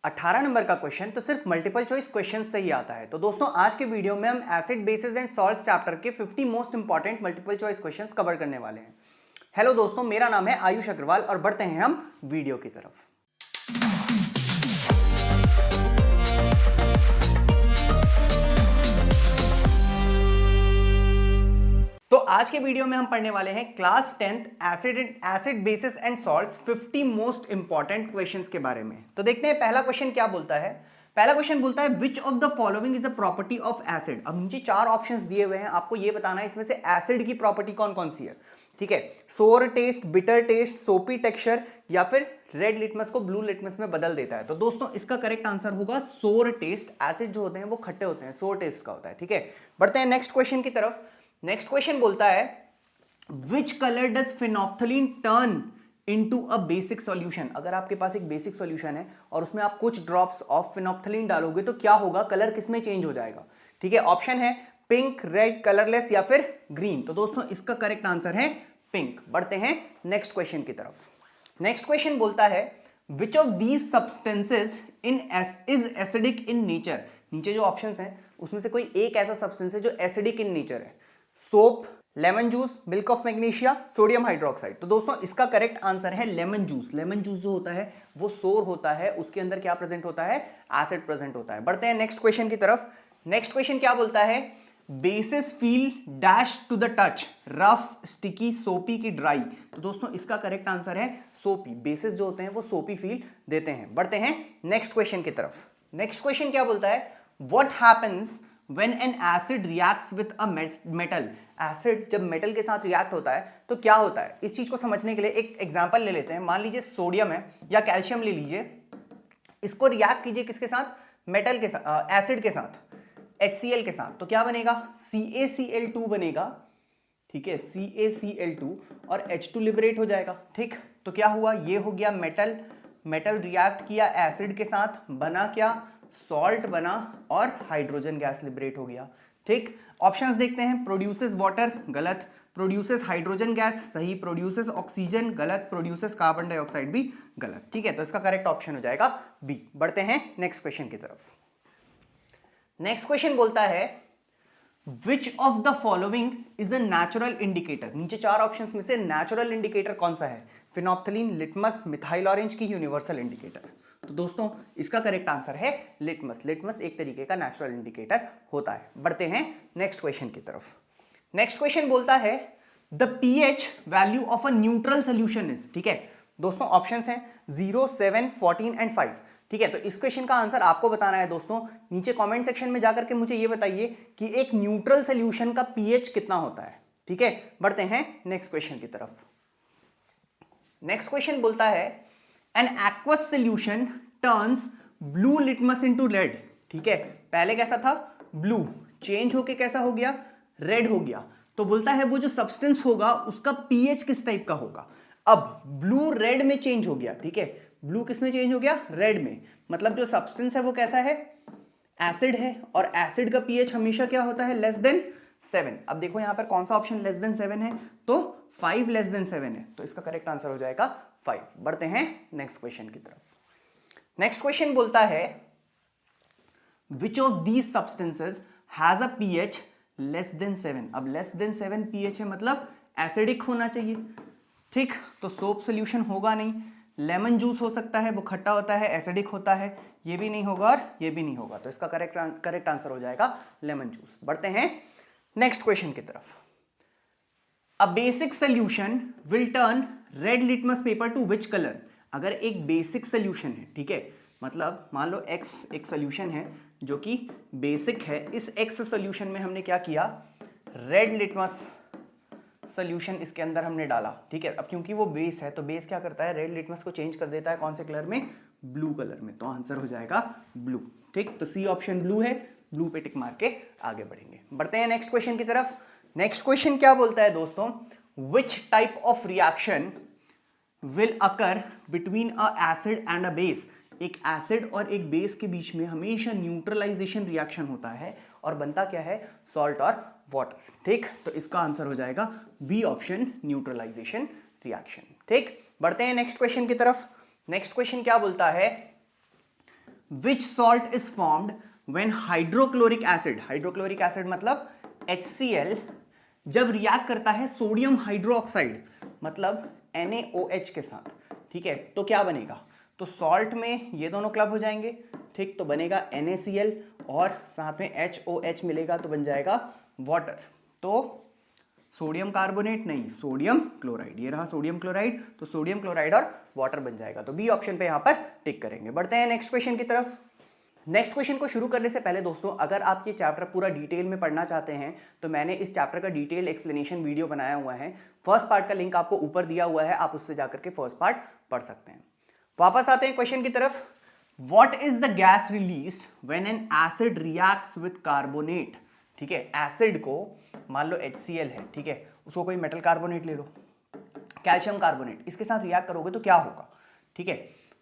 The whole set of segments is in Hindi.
18 नंबर का क्वेश्चन तो सिर्फ मल्टीपल चॉइस क्वेश्चन से ही आता है। तो दोस्तों आज के वीडियो में हम acid basis and salts chapter के 50 most important multiple choice questions cover करने वाले हैं। हेलो दोस्तों, मेरा नाम है आयुष अग्रवाल और बढ़ते हैं हम वीडियो की तरफ। तो आज के वीडियो में हम पढ़ने वाले हैं class 10th acid basis and salts 50 most important questions के बारे में। तो देखते हैं पहला क्वेश्चन क्या बोलता है। पहला क्वेश्चन बोलता है which of the following is a property of acid. अब नीचे चार ऑप्शंस दिए हुए हैं, आपको ये बताना है इसमें से एसिड की प्रॉपर्टी कौन कौन सी है। ठीक है, सोर टेस्ट, बिटर टेस्ट, सोपी टेक्सचर या फिर रेड लिटमस को ब्लू लिटमस में बदल देता है। तो दोस्तों इसका करेक्ट आंसर होगा सोर टेस्ट। एसिड जो होते हैं वो खट्टे होते हैं, सोर टेस्ट का होता है। ठीक है, बढ़ते हैं नेक्स्ट क्वेश्चन की तरफ। नेक्स्ट क्वेश्चन बोलता है which colour does phenolphthalein turn into a basic solution. अगर आपके पास एक बेसिक सॉल्यूशन है और उसमें आप कुछ ड्रॉप्स ऑफ फिनोप्थलीन डालोगे तो क्या होगा, कलर किसमें चेंज हो जाएगा। ठीक है, ऑप्शन है पिंक, रेड, कलरलेस या फिर ग्रीन। तो दोस्तों इसका करेक्ट आंसर है पिंक। बढ़ते हैं नेक्स्ट क्वेश्चन की तरफ। नेक्स्ट क्वेश्चन बोलता है which of these substances is acidic in nature. नीचे जो ऑप्शंस हैं उसमें से कोई एक ऐसा सब्सटेंस है जो एसिडिक इन नेचर है। Soap, lemon juice, milk of magnesia, sodium hydroxide. तो दोस्तों इसका करेक्ट आंसर है लेमन जूस। लेमन जूस जो होता है वो सोर होता है, उसके अंदर क्या प्रेजेंट होता है, एसिड प्रेजेंट होता है। बढ़ते हैं नेक्स्ट क्वेश्चन की तरफ। नेक्स्ट क्वेश्चन क्या बोलता है bases feel dash to the touch rough, sticky, soapy की ड्राई। तो दोस्तों इसका करेक्ट आंसर है सोपी। बेसिस जो होते हैं वो सोपी फील देते हैं। बढ़ते हैं नेक्स्ट क्वेश्चन की तरफ। नेक्स्ट क्वेश्चन क्या बोलता है what happens when an acid reacts with a metal। Acid जब मेटल के साथ रिएक्ट होता है तो क्या होता है, इस चीज को समझने के लिए एक एग्जांपल ले लेते हैं। मान लीजिए सोडियम है या कैल्शियम ले लीजिए, इसको रिएक्ट कीजिए किसके साथ, मेटल के साथ, एसिड के साथ, HCl के साथ। तो क्या बनेगा, CaCl2 बनेगा। ठीक है, CaCl2 और H2 लिबरेट हो जाएगा। ठीक, तो क्या हुआ, ये हो गया मेटल, मेटल रिएक्ट किया एसिड के साथ, बना क्या, सॉल्ट बना और हाइड्रोजन गैस लिबरेट हो गया। ठीक, ऑप्शंस देखते हैं। प्रोड्यूसेस वाटर, गलत। प्रोड्यूसेस हाइड्रोजन गैस, सही। प्रोड्यूसेस ऑक्सीजन, गलत। प्रोड्यूसेस कार्बन डाइऑक्साइड भी गलत। ठीक है, तो इसका करेक्ट ऑप्शन हो जाएगा बी। बढ़ते हैं नेक्स्ट क्वेश्चन की तरफ। नेक्स्ट क्वेश्चन बोलता है which of the following is a natural indicator. नीचे चार ऑप्शन में से नेचुरल इंडिकेटर कौन सा है, फिनोप्थलीन, लिटमस, मिथाइल ऑरेंज की यूनिवर्सल इंडिकेटर। तो दोस्तों इसका करेक्ट आंसर है लिटमस। लिटमस एक तरीके का नेचुरल इंडिकेटर होता है। बढ़ते हैं नेक्स्ट क्वेश्चन की तरफ। नेक्स्ट क्वेश्चन बोलता है the pH value of a neutral solution is. ठीक है दोस्तों, ऑप्शंस हैं 0, 7, 14 एंड 5। ठीक है, तो इस क्वेश्चन का आंसर आपको बताना है दोस्तों। नीचे कमेंट सेक्शन में जाकर के मुझे ये बताइए कि एक न्यूट्रल सॉल्यूशन का पीएच कितना होता है। ठीक है, बढ़ते हैं नेक्स्ट क्वेश्चन की तरफ। नेक्स्ट क्वेश्चन बोलता है an aqueous solution turns blue litmus into red. ठीक है, पहले कैसा था, ब्लू, चेंज होके कैसा हो गया, रेड हो गया। तो बोलता है वो जो सब्सटेंस होगा उसका पीएच किस टाइप का होगा। अब ब्लू रेड में चेंज हो गया। ठीक है, ब्लू किस में चेंज हो गया, रेड में। मतलब जो सब्सटेंस है वो कैसा है, एसिड है, और एसिड का पीएच हमेशा क्या होता है, लेस देन 7। अब देखो यहां पर कौन सा ऑप्शन लेस देन 7 है, तो 5 लेस देन 7 है। तो इसका करेक्ट आंसर हो जाएगा 5। बढ़ते हैं नेक्स्ट क्वेश्चन की तरफ। नेक्स्ट क्वेश्चन बोलता है which of these substances has a pH less than 7। अब लेस देन 7 पीएच है मतलब एसिडिक होना चाहिए। ठीक, तो सोप सोल्यूशन होगा नहीं। लेमन जूस हो सकता है, वो खट्टा होता है, एसिडिक होता है, ये भी नहीं होगा और ये भी नहीं होगा। तो इसका करेक्ट आंसर हो जाएगा लेमन जूस। बढ़ते हैं नेक्स्ट क्वेश्चन की तरफ। A basic solution will turn red litmus paper two which colour. अगर एक बेसिक सोल्यूशन है, ठीक है, मतलब मान लो X एक सोल्यूशन है जो कि बेसिक है, इस X सोल्यूशन में हमने क्या किया, रेड लिटमस सोल्यूशन इसके अंदर हमने डाला। ठीक है, अब क्योंकि वो बेस है तो बेस क्या करता है, रेड लिटमस को चेंज कर देता है कौन से कलर में, ब्लू कलर में। तो आंसर हो जाएगा ब्लू। ठीक, तो सी ऑप्शन ब्लू है, ब्लू पे टिक मार के आगे बढ़ेंगे। बढ़ते हैं नेक्स्ट क्वेश्चन की तरफ। नेक्स्ट क्वेश्चन क्या बोलता है दोस्तों, which type of reaction will occur between a acid and a base. एक एसिड और एक बेस के बीच में हमेशा न्यूट्रलाइजेशन रिएक्शन होता है और बनता क्या है, सॉल्ट और वाटर। ठीक, तो इसका आंसर हो जाएगा बी ऑप्शन, न्यूट्रलाइजेशन रिएक्शन। ठीक, बढ़ते हैं नेक्स्ट क्वेश्चन की तरफ। नेक्स्ट क्वेश्चन क्या बोलता है which salt is formed when hydrochloric acid मतलब HCl जब रिएक्ट करता है सोडियम हाइड्रोक्साइड मतलब NaOH के साथ, ठीक है, तो क्या बनेगा? तो सॉल्ट में ये दोनों क्लब हो जाएंगे, ठीक, तो बनेगा NaCl और साथ में HOH मिलेगा तो बन जाएगा वाटर। तो सोडियम कार्बोनेट नहीं, सोडियम क्लोराइड, ये रहा सोडियम क्लोराइड, तो सोडियम क्लोराइड और वाटर बन जाएगा। तो बी ऑप्शन पे यहां पर टिक करेंगे। बढ़ते हैं नेक्स्ट क्वेश्चन की तरफ। नेक्स्ट क्वेश्चन को शुरू करने से पहले दोस्तों, अगर आप ये चैप्टर पूरा डिटेल में पढ़ना चाहते हैं तो मैंने इस चैप्टर का डिटेल एक्सप्लेनेशन वीडियो बनाया हुआ है। फर्स्ट पार्ट का लिंक आपको ऊपर दिया हुआ है, आप उससे जाकर के फर्स्ट पार्ट पढ़ सकते हैं। वापस आते हैं क्वेश्चन की तरफ। What is the gas released when an acid reacts with carbonate? ठीक है, एसिड को मान लो HCl है, ठीक है, उसको कोई मेटल कार्बोनेट ले लो, कैल्शियम कार्बोनेट, इसके साथ रिएक्ट करोगे तो क्या होगा? ठीक है,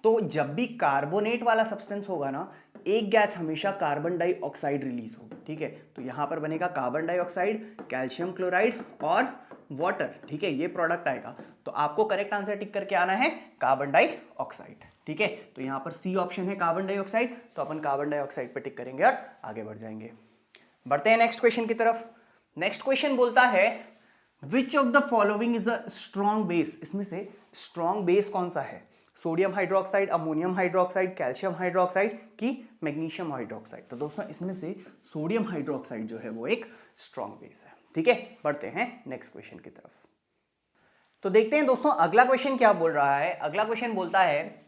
तो जब भी कार्बोनेट वाला सब्सटेंस होगा ना, एक गैस हमेशा कार्बन डाइऑक्साइड रिलीज होगी, ठीक है, तो यहां पर बनेगा कार्बन डाइऑक्साइड, कैल्शियम क्लोराइड और वाटर, ठीक है, ये प्रोडक्ट आएगा। तो आपको करेक्ट आंसर टिक करके आना है कार्बन डाइऑक्साइड, ठीक है, तो यहां पर सी ऑप्शन है कार्बन डाइऑक्साइड, तो अपन कार्बन डाइऑक्साइड पे टिक करेंगे और आगे बढ़ जाएंगे। बढ़ते हैं नेक्स्ट क्वेश्चन की तरफ। नेक्स्ट क्वेश्चन बोलता है which of the following is a strong base? इसमें से स्ट्रॉन्ग बेस कौन सा है? Sodium hydroxide, ammonium hydroxide, calcium hydroxide की मैग्नीशियम हाइड्रोक्साइड? तो दोस्तों इसमें से सोडियम हाइड्रोक्साइड जो है वो एक स्ट्रॉन्ग बेस है, ठीक है। बढ़ते हैं नेक्स्ट क्वेश्चन की तरफ। तो देखते हैं दोस्तों अगला क्वेश्चन क्या बोल रहा है। अगला क्वेश्चन बोलता है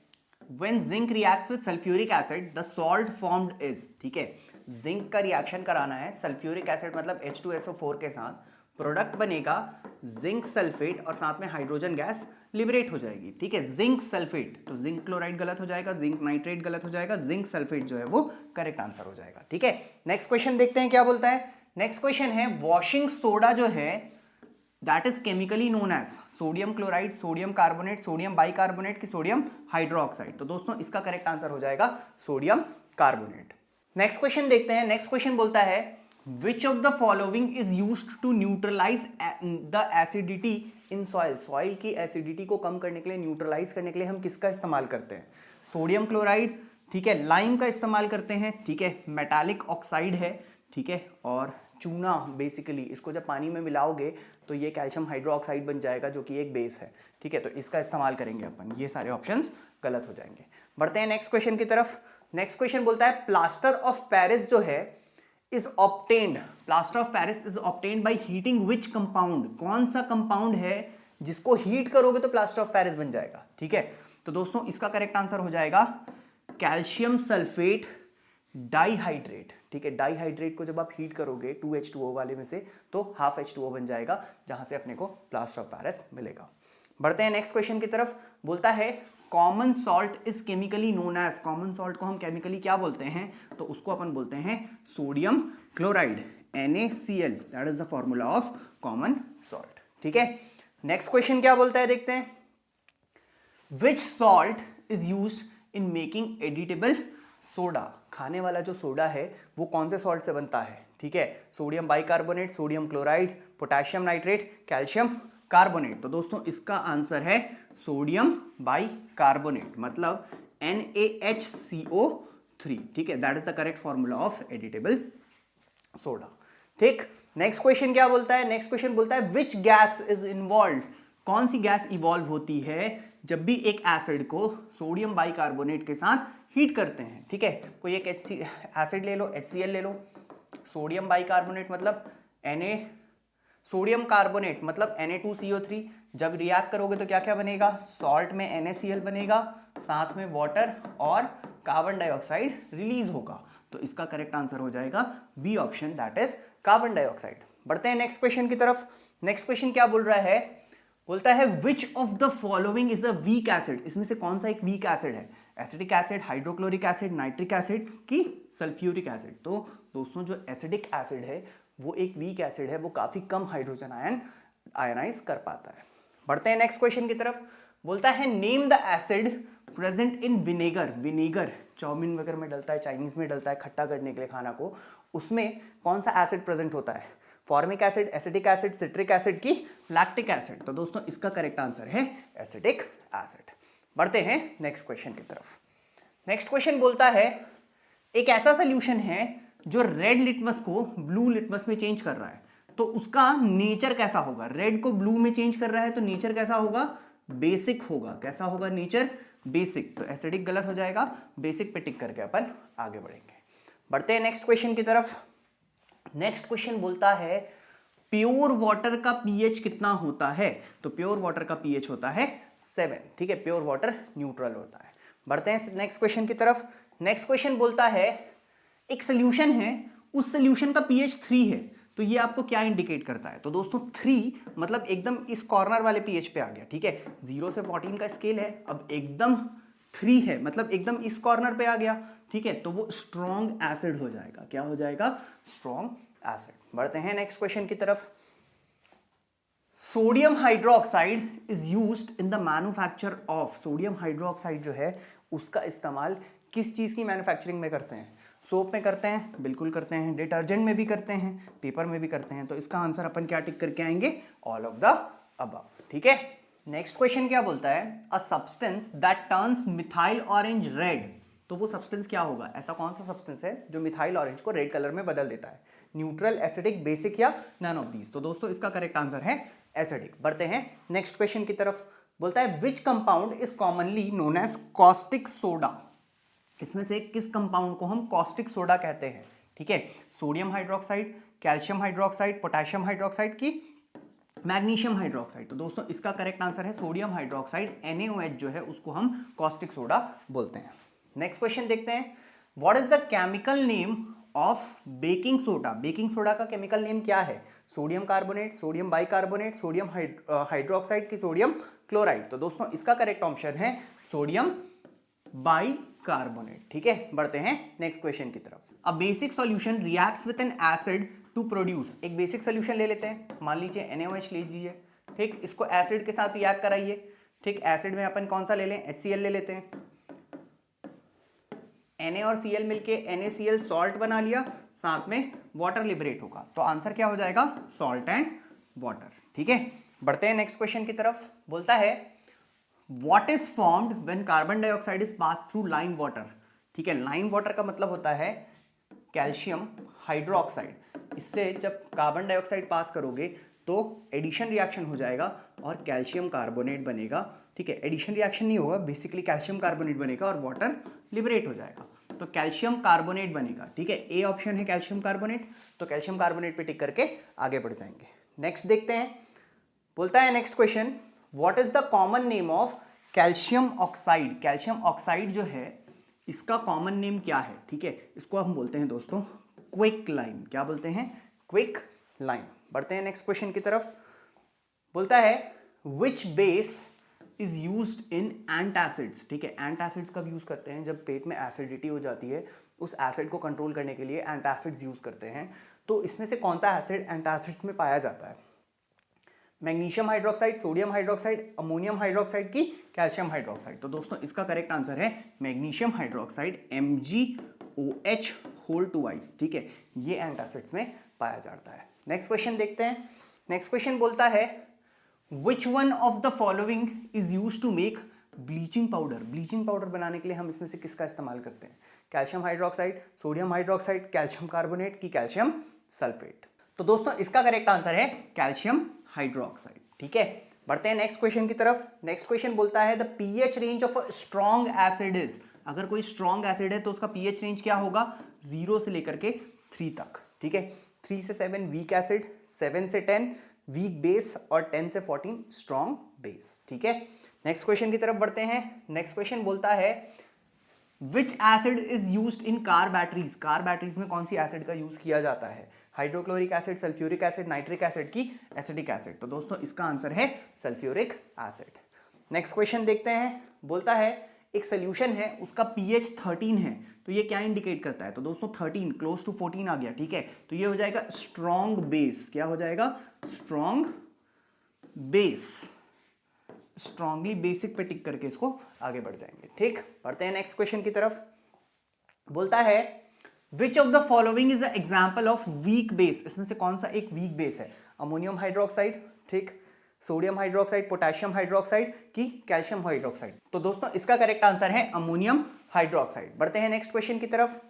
when zinc reacts with sulfuric acid the salt formed is, ठीक है, जिंक का रिएक्शन कराना है सल्फ्यूरिक एसिड मतलब H2SO4 के साथ, प्रोडक्ट बनेगा जिंक सल्फेट और साथ में हाइड्रोजन गैस लिबरेट हो जाएगी, ठीक है, जिंक सल्फेट, तो जिंक क्लोराइड गलत हो जाएगा, जिंक नाइट्रेट गलत हो जाएगा, जिंक सल्फेट जो है वो करेक्ट आंसर हो जाएगा, ठीक है। नेक्स्ट क्वेश्चन देखते हैं क्या बोलता है। नेक्स्ट क्वेश्चन है वॉशिंग सोडा जो है that is chemically known as sodium chloride, sodium carbonate, sodium bicarbonate की सोडियम हाइड्रोक्साइड? तो दोस्तों इसका करेक्ट आंसर हो जाएगा सोडियम कार्बोनेट। नेक्स्ट क्वेश्चन देखते हैं। नेक्स्ट क्वेश्चन बोलता है which of the following is used to neutralise the acidity in soil? Soil की एसिडिटी को कम करने के लिए, न्यूट्रलाइज करने के लिए हम किसका इस्तेमाल करते हैं? सोडियम क्लोराइड, ठीक है, लाइम का इस्तेमाल करते हैं, ठीक है, मेटालिक ऑक्साइड है, ठीक है, और चूना, बेसिकली इसको जब पानी में मिलाओगे तो ये कैल्शियम हाइड्रोक्साइड बन जाएगा जो कि एक बेस है, ठीक है, तो इसका इस्तेमाल करेंगे अपन। ये सारे ऑप्शंस गलत हो जाएंगे। बढ़ते हैं नेक्स्ट क्वेश्चन की तरफ। नेक्स्ट क्वेश्चन बोलता है प्लास्टर ऑफ पेरिस जो है is obtained, plaster of Paris is obtained by heating which compound? कौन सा कंपाउंड है जिसको हीट करोगे तो प्लास्टर ऑफ पेरिस बन जाएगा, ठीक है, तो दोस्तों इसका करेक्ट आंसर हो जाएगा कैल्शियम सल्फेट डाइहाइड्रेट, ठीक है, डाइहाइड्रेट को जब आप हीट करोगे 2H2O वाले में से तो हाफ H2O बन जाएगा, जहां से अपने को प्लास्टर ऑफ पेरिस मिलेगा। बढ़ते हैं नेक्स्ट क्वेश्चन की तरफ। बोलता है common salt is chemically known as, common salt को हम केमिकली क्या बोलते हैं? तो उसको अपन बोलते हैं sodium chloride, NaCl, that is the formula of common salt, ठीक है। नेक्स्ट क्वेश्चन क्या बोलता है देखते हैं। Which salt is used in making editable soda? खाने वाला जो सोडा है वो कौन से सॉल्ट से बनता है? ठीक है, sodium bicarbonate, sodium chloride, potassium nitrate, calcium carbonate? तो दोस्तों इसका आंसर है सोडियम बाइकार्बोनेट मतलब NaHCO3, ठीक है, that is the correct formula of editable soda, ठीक। नेक्स्ट क्वेश्चन क्या बोलता है। नेक्स्ट क्वेश्चन बोलता है विच गैस इज इन्वॉल्व? कौन सी गैस इवॉल्व होती है जब भी एक एसिड को सोडियम बाइकार्बोनेट के साथ हीट करते हैं? ठीक है, कोई एक एसिड ले लो, HCl ले लो, सोडियम बाइकार्बोनेट मतलब सोडियम कार्बोनेट मतलब Na2CO3, जब रिएक्ट करोगे तो क्या क्या बनेगा? सॉल्ट में NaCl बनेगा, साथ में वाटर और कार्बन डाइऑक्साइड रिलीज होगा, तो इसका करेक्ट आंसर हो जाएगा B option, that is carbon dioxide. बढ़ते हैं नेक्स्ट क्वेश्चन की तरफ। नेक्स्ट क्वेश्चन क्या बोल रहा है? बोलता है which of the following is a weak acid? इसमें से कौन सा एक वीक एसिड है? Acidic acid, hydrochloric acid, nitric acid की सल्फ्यूरिक एसिड? तो दोस्तों जो एसिडिक एसिड है वो एक वीक एसिड है, वो काफी कम हाइड्रोजन आयनाइज कर पाता है। बढ़ते हैं नेक्स्ट क्वेश्चन की तरफ। बोलता है name the acid present in vinegar. Vinegar chow mein वगैरह में डलता है, चाइनीज में डलता है खट्टा करने के लिए खाना को, उसमें कौन सा एसिड प्रेजेंट होता है? Formic acid, acetic acid, citric acid की लैक्टिक एसिड? तो दोस्तों इसका करेक्ट आंसर है एसिटिक एसिड। बढ़ते हैं नेक्स्ट क्वेश्चन की तरफ। नेक्स्ट क्वेश्चन बोलता है एक ऐसा सोल्यूशन है जो रेड लिटमस को ब्लू लिटमस में चेंज कर रहा है, तो उसका नेचर कैसा होगा? रेड को ब्लू में चेंज कर रहा है तो नेचर कैसा होगा? बेसिक होगा। कैसा होगा नेचर? बेसिक। तो एसिडिक गलत हो जाएगा, बेसिक पे टिक करके अपन आगे बढ़ेंगे। बढ़ते हैं नेक्स्ट क्वेश्चन की तरफ। नेक्स्ट क्वेश्चन बोलता है प्योर वाटर का पीएच कितना होता है? तो प्योर वाटर का पीएच होता है 7। ठीक है, प्योर वाटर न्यूट्रल होता है। बढ़ते हैं नेक्स्ट क्वेश्चन की तरफ। नेक्स्ट क्वेश्चन बोलता है एक सोल्यूशन है, उस सोल्यूशन का पीएच 3 है, तो ये आपको क्या इंडिकेट करता है? तो दोस्तों 3 मतलब एकदम इस कॉर्नर वाले पीएच पे आ गया। ठीक है, 0 से 14 का स्केल है, अब एकदम 3 है मतलब एकदम इस कॉर्नर पे आ गया। ठीक है, तो वो स्ट्रॉन्ग एसिड हो जाएगा। क्या हो जाएगा? Strong acid. बढ़ते हैं नेक्स्ट क्वेश्चन की तरफ। Sodium hydroxide is used in the manufacture of. Sodium hydroxide जो है उसका इस्तेमाल किस चीज की मैन्युफैक्चरिंग में करते हैं? सोप में करते हैं, बिल्कुल करते हैं। डिटर्जेंट में भी करते हैं, पेपर में भी करते हैं। तो इसका आंसर अपन क्या टिक करके आएंगे? All of the above. ठीक है, नेक्स्ट क्वेश्चन क्या बोलता है? A substance that turns methyl orange red. तो वो सब्सटेंस क्या होगा? ऐसा कौन सा सब्सटेंस है जो मिथाइल ऑरेंज को रेड कलर में बदल देता है? न्यूट्रल, एसिडिक, बेसिक या नन ऑफ दीज? तो दोस्तों इसका करेक्ट आंसर है एसिडिक। बढ़ते हैं नेक्स्ट क्वेश्चन की तरफ। बोलता है which compound is commonly known as caustic soda. इसमें से किस कंपाउंड को हम कॉस्टिक सोडा कहते हैं? ठीक है, sodium hydroxide, calcium hydroxide, potassium hydroxide की मैग्नीशियम हाइड्रोक्साइड? तो दोस्तों इसका करेक्ट आंसर है सोडियम हाइड्रोक्साइड। NaOH जो है उसको हम कॉस्टिक सोडा बोलते हैं। नेक्स्ट क्वेश्चन देखते हैं। What is the chemical name of baking soda? Baking soda का केमिकल नेम क्या है? Sodium carbonate, sodium bicarbonate, sodium hydroxide की सोडियम क्लोराइड? तो दोस्तों इसका करेक्ट ऑप्शन है सोडियम बाइकार्बोनेट। ठीक है, बढ़ते हैं नेक्स्ट क्वेश्चन की तरफ। A basic solution reacts with an acid to produce. एक बेसिक सॉल्यूशन ले लेते हैं, मान लीजिए NaOH ले लीजिए। ठीक, इसको एसिड के साथ रिएक्ट कराइए। ठीक, एसिड में अपन कौन सा ले लें? HCl ले लेते हैं। Na और Cl मिलके NaCl सॉल्ट बना लिया, साथ में वाटर लिबरेट होगा। तो आंसर क्या हो जाएगा? Salt and water. ठीक है, बढ़ते हैं नेक्स्ट क्वेश्चन की तरफ। बोलता है What is formed when carbon dioxide is passed through lime water? ठीक है, लाइम वाटर का मतलब होता है कैल्शियम हाइड्रोक्साइड। इससे जब कार्बन डाइऑक्साइड पास करोगे तो एडिशन रिएक्शन हो जाएगा और कैल्शियम कार्बोनेट बनेगा। ठीक है, एडिशन रिएक्शन नहीं होगा, बेसिकली कैल्शियम कार्बोनेट बनेगा और वाटर लिबरेट हो जाएगा। तो कैल्शियम कार्बोनेट बनेगा। ठीक है, ए ऑप्शन है कैल्शियम कार्बोनेट। तो कैल्शियम कार्बोनेट पे टिक करके आगे बढ़ जाएंगे। नेक्स्ट देखते हैं। बोलता है next question, what is the common name of calcium oxide? Calcium oxide जो है इसका कॉमन नेम क्या है? ठीक है, इसको हम बोलते हैं दोस्तों क्विक लाइम। क्या बोलते हैं? Quicklime. बढ़ते हैं नेक्स्ट क्वेश्चन की तरफ। बोलता है which base is used in antacids. ठीक है, एंटासिड्स कब यूज करते हैं? जब पेट में एसिडिटी हो जाती है, उस एसिड को कंट्रोल करने के लिए एंटासिड्स यूज करते हैं। तो इसमें से कौन सा एसिड एंटासिड्स में पाया जाता है? Magnesium hydroxide, sodium hydroxide, ammonium hydroxide की कैल्शियम हाइड्रोक्साइड? तो दोस्तों इसका करेक्ट आंसर है magnesium hydroxide, MgOH whole twice. ठीक है, ये एंटासिड्स में पाया जाता है। नेक्स्ट क्वेश्चन देखते हैं। नेक्स्ट क्वेश्चन बोलता है which one of the following is use to make bleaching powder? Bleaching powder बनाने के लिए हम इसमें से किसका इस्तेमाल करते हैं? Calcium hydroxide, sodium hydroxide, calcium carbonate की कैल्शियम सल्फेट? तो दोस्तों इसका करेक्ट आंसर है कैल्शियम हाइड्रोक्साइड। ठीक है, बढ़ते हैं नेक्स्ट क्वेश्चन की तरफ। नेक्स्ट क्वेश्चन बोलता है the pH range of a strong acid is. अगर कोई स्ट्रॉन्ग एसिड है तो उसका पीएच रेंज क्या होगा? 0 से लेकर के 3 तक। ठीक है, 3 से 7 वीक एसिड, 7 से 10 वीक बेस और 10 से 14 स्ट्रॉन्ग बेस। ठीक है, नेक्स्ट क्वेश्चन की तरफ बढ़ते हैं। नेक्स्ट क्वेश्चन बोलता है which acid is used in car batteries? Car batteries में कौन सी एसिड का यूज किया जाता है? Hydrochloric acid, sulphuric acid, nitric acid की एसिडिक एसिड? तो दोस्तों इसका आंसर है सल्फ्यूरिक एसिड। नेक्स्ट क्वेश्चन देखते हैं। बोलता है एक सोल्यूशन है, उसका pH 13 है, तो ये क्या इंडिकेट करता है? तो दोस्तों 13 क्लोज टू 14 आ गया। ठीक है, तो ये हो जाएगा स्ट्रॉन्ग बेस। क्या हो जाएगा? Strong base. स्ट्रॉन्गली बेसिक पे टिक करके इसको आगे बढ़ जाएंगे। ठीक, बढ़ते हैं नेक्स्ट क्वेश्चन की तरफ। बोलता है which of the following is example of weak base? इसमें से कौन सा एक वीक बेस है? अमोनियम हाइड्रोक्साइड, ठीक, सोडियम हाइड्रोक्साइड, पोटेशियम हाइड्रोक्साइड की कैल्शियम हाइड्रोक्साइड? तो दोस्तों इसका करेक्ट आंसर है अमोनियम हाइड्रोक्साइड। बढ़ते हैं नेक्स्ट क्वेश्चन की तरफ।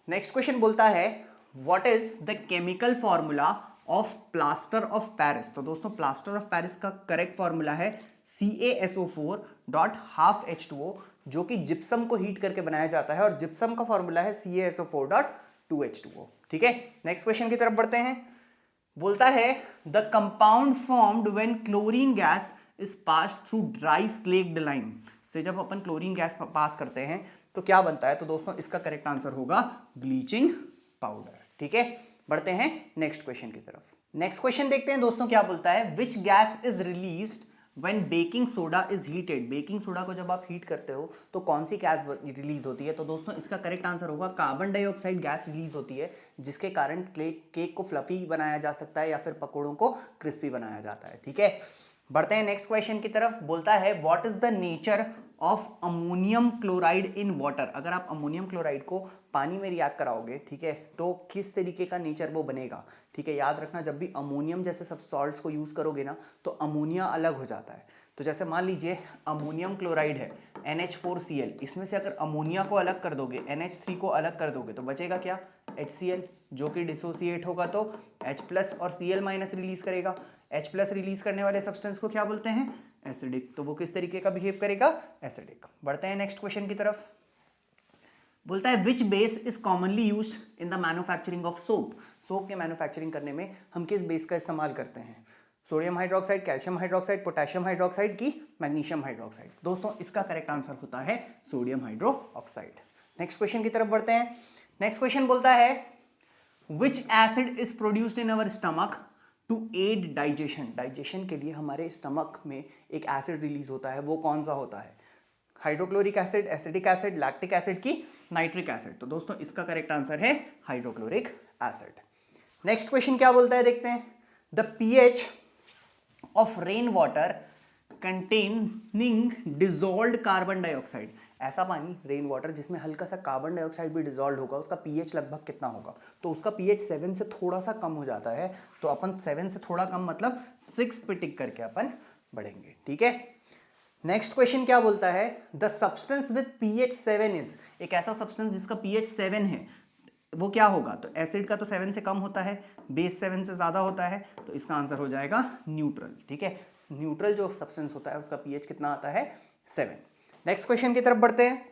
नेक्स्ट क्वेश्चन बोलता है what is the chemical formula of plaster of Paris. तो दोस्तों प्लास्टर ऑफ पेरिस का करेक्ट फॉर्मूला है CaSO4.12H2O, जो कि जिप्सम को हीट करके बनाया जाता है और जिप्सम का फॉर्मूला है CaSO4.2H2O। ठीक है, नेक्स्ट क्वेश्चन की तरफ बढ़ते हैं। बोलता है the compound formed when chlorine gas is passed through dry slaked lime से, जब अपन क्लोरीन गैस पास करते हैं तो क्या बनता है। तो दोस्तों इसका करेक्ट आंसर होगा ब्लीचिंग पाउडर। ठीक है, बढ़ते हैं नेक्स्ट क्वेश्चन की तरफ। नेक्स्ट क्वेश्चन देखते हैं दोस्तों क्या बोलता है, which gas is released when baking soda is heated. Baking soda को जब आप हीट करते हो तो कौन सी गैस रिलीज होती है। तो दोस्तों इसका करेक्ट आंसर होगा कार्बन डाइऑक्साइड गैस रिलीज होती है, जिसके कारण केक को फ्लफी बनाया जा सकता है या फिर पकौड़ों को क्रिस्पी बनाया जाता है। ठीक है, बढ़ते हैं नेक्स्ट क्वेश्चन की तरफ। बोलता है what is the nature of ammonium chloride in water. अगर आप अमोनियम क्लोराइड को पानी में रिएक्ट कराओगे, ठीक है, तो किस तरीके का नेचर वो बनेगा। ठीक है, याद रखना जब भी अमोनियम जैसे सब सॉल्ट्स को यूज करोगे ना तो अमोनिया अलग हो जाता है। तो जैसे मान लीजिए अमोनियम क्लोराइड है NH4Cl, इसमें से अगर अमोनिया को अलग कर दोगे, NH3 को अलग कर दोगे तो बचेगा क्या, HCl, जो कि डिसोसिएट होगा तो H+ और Cl- रिलीज करेगा। H+ रिलीज करने वाले सब्सटेंस को क्या बोलते हैं, एसिडिक। तो वो किस तरीके का बिहेव करेगा, एसिडिक। बढ़ते हैं नेक्स्ट क्वेश्चन की तरफ। बोलता है which base is commonly used in the manufacturing of soap. Soap के मैन्युफैक्चरिंग करने में हम किस बेस का इस्तेमाल करते हैं, sodium hydroxide, calcium hydroxide, potassium hydroxide की मैग्नीशियम हाइड्रोक्साइड। दोस्तों इसका करेक्ट आंसर होता है सोडियम हाइड्रोक्साइड। नेक्स्ट क्वेश्चन की तरफ बढ़ते हैं। नेक्स्ट क्वेश्चन बोलता है which acid is produced in our stomach to aid digestion. Digestion के लिए हमारे स्टमक में एक एसिड रिलीज होता है, वो कौन सा होता है, hydrochloric acid, acetic acid, lactic acid की नाइट्रिक एसिड। तो दोस्तों इसका करेक्ट आंसर है हाइड्रोक्लोरिक एसिड। नेक्स्ट क्वेश्चन क्या बोलता है देखते हैं, the pH of rain water containing dissolved carbon dioxide. ऐसा पानी रेन वाटर जिसमें हल्का सा कार्बन डाइऑक्साइड भी डिजोल्व होगा, उसका pH लगभग कितना होगा। तो उसका pH 7 से थोड़ा सा कम हो जाता है, तो अपन 7 से थोड़ा कम मतलब 6 पे टिक करके अपन बढ़ेंगे। ठीक है, नेक्स्ट क्वेश्चन क्या बोलता है, the substance with pH 7 is. एक ऐसा सब्सटेंस जिसका pH 7 है वो क्या होगा, तो एसिड का तो 7 से कम होता है, बेस 7 से ज्यादा होता है, तो इसका आंसर हो जाएगा न्यूट्रल। ठीक है, न्यूट्रल जो सब्सटेंस होता है उसका pH कितना आता है, 7। नेक्स्ट क्वेश्चन की तरफ बढ़ते हैं।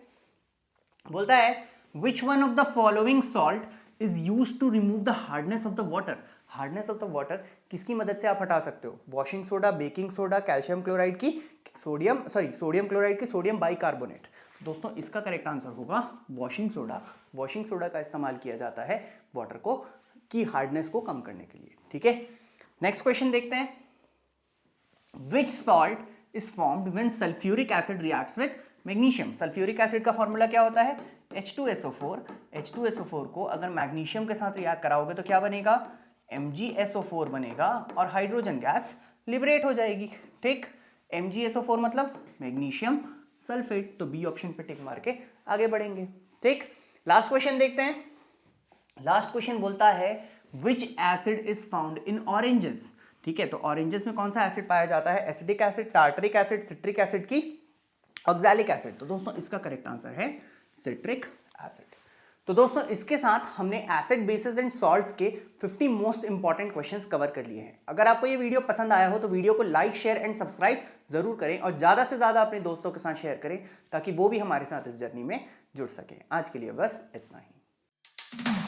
बोलता है which one of the following salt is used to remove the hardness of the water. Hardness of the water किसकी मदद से आप हटा सकते हो, washing soda, baking soda, calcium chloride की सोडियम क्लोराइड की सोडियम बाइकार्बोनेट। दोस्तों इसका करेक्ट आंसर होगा वॉशिंग सोडा। वॉशिंग सोडा का इस्तेमाल किया जाता है वाटर को की हार्डनेस को कम करने के लिए। ठीक है, नेक्स्ट क्वेश्चन देखते हैं, which salt is formed when sulphuric acid reacts with magnesium. Sulphuric acid का फॉर्मूला क्या होता है, H2SO4। H2SO4 को अगर मैग्नीशियम के साथ रिएक्ट कराओगे तो क्या बनेगा, MgSO4 बनेगा और हाइड्रोजन गैस लिबरेट हो जाएगी। ठीक, MgSO4 मतलब मैग्नीशियम सल्फेट। तो बी ऑप्शन पे टिक मार के आगे बढ़ेंगे। ठीक, लास्ट क्वेश्चन देखते हैं। लास्ट क्वेश्चन बोलता है which acid is found in oranges. ठीक है, तो ऑरेंजेस में कौन सा एसिड पाया जाता है, acidic acid, tartaric acid, citric acid की ऑक्सैलिक एसिड। तो दोस्तों इसका करेक्ट आंसर है सिट्रिक एसिड। तो दोस्तों इसके साथ हमने एसिड बेसिस एंड सॉल्ट्स के 50 मोस्ट इंपॉर्टेंट क्वेश्चंस कवर कर लिए हैं। अगर आपको ये वीडियो पसंद आया हो तो वीडियो को लाइक, शेयर एंड सब्सक्राइब जरूर करें और ज्यादा से ज्यादा अपने दोस्तों के साथ शेयर करें ताकि वो भी हमारे साथ इस जर्नी में जुड़ सके। आज के लिए बस इतना ही।